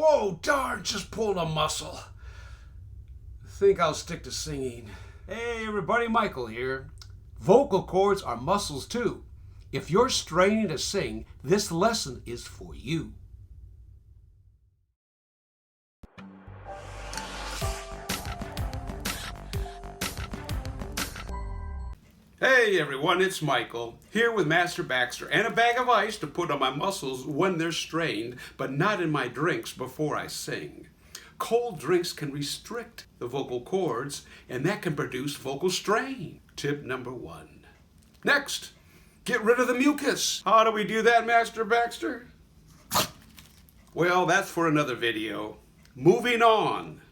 Whoa, darn, just pulled a muscle. Think I'll stick to singing. Hey everybody, Michael here. Vocal cords are muscles too. If you're straining to sing, this lesson is for you. Hey everyone, it's Michael, here with Master Baxter and a bag of ice to put on my muscles when they're strained, but not in my drinks before I sing. Cold drinks can restrict the vocal cords, and that can produce vocal strain. Tip number 1. Next, get rid of the mucus. How do we do that, Master Baxter? Well, that's for another video. Moving on.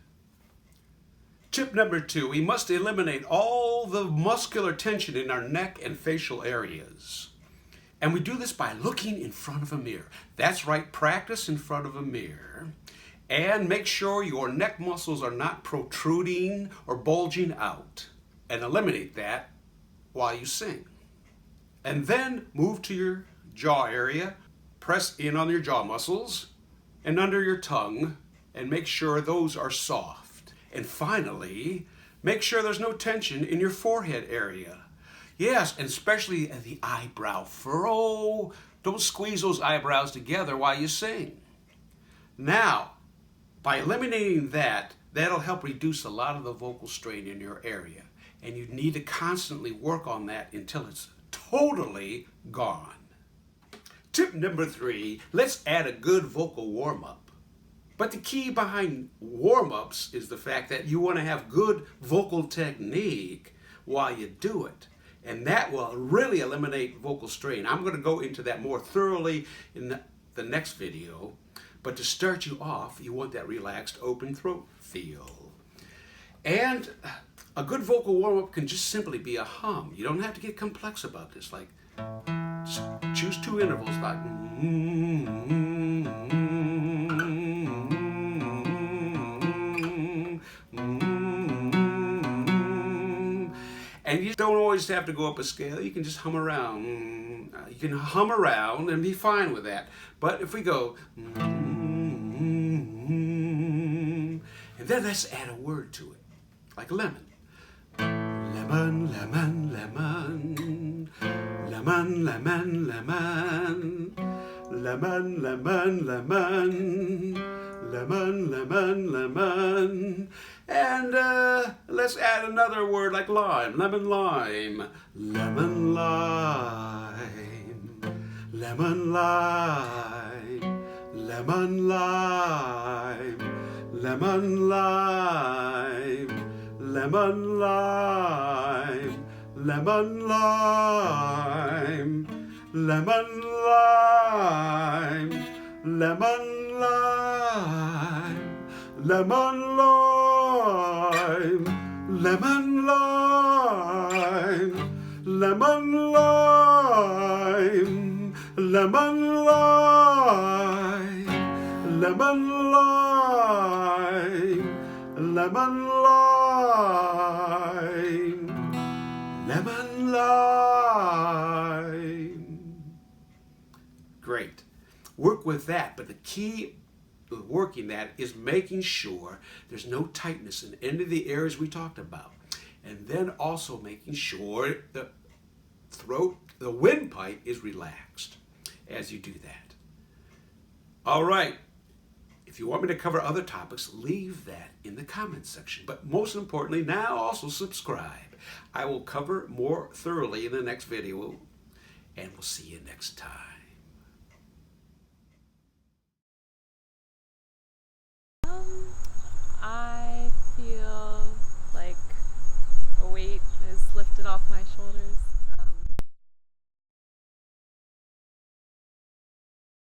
Tip number 2, we must eliminate all the muscular tension in our neck and facial areas. And we do this by looking in front of a mirror. That's right, practice in front of a mirror. And make sure your neck muscles are not protruding or bulging out. And eliminate that while you sing. And then move to your jaw area, press in on your jaw muscles and under your tongue, and make sure those are soft. And finally, make sure there's no tension in your forehead area. Yes, and especially the eyebrow furrow. Don't squeeze those eyebrows together while you sing. Now, by eliminating that, that'll help reduce a lot of the vocal strain in your area. And you need to constantly work on that until it's totally gone. Tip number 3, let's add a good vocal warm-up. But the key behind warm-ups is the fact that you want to have good vocal technique while you do it. And that will really eliminate vocal strain. I'm going to go into that more thoroughly in the next video. But to start you off, you want that relaxed open throat feel. And a good vocal warm-up can just simply be a hum. You don't have to get complex about this. Like, choose 2 intervals like and you don't always have to go up a scale. You can just hum around. You can hum around and be fine with that. But if we go, and then let's add a word to it, like lemon. Lemon, lemon, lemon. Lemon, lemon, lemon. Lemon, lemon, lemon. Lemon, lemon, lemon. And let's add another word like lime. Lemon, lime. Lemon, lime. Lemon, lime. Lemon, lime. Lemon, lime. Lemon, lime. Lemon, lime. Lemon, lime. Lemon, lime. Lemon, lime. Lemon, lime. Lemon, lime. Lemon, lime. Lemon, lime. Lemon, lime. Lemon, lime. Great. Work with that, but the key with working that is making sure there's no tightness in any of the areas we talked about. And then also making sure the throat, the windpipe is relaxed as you do that. All right. If you want me to cover other topics, leave that in the comments section. But most importantly, now also subscribe. I will cover more thoroughly in the next video, and we'll see you next time. I feel like a weight is lifted off my shoulders.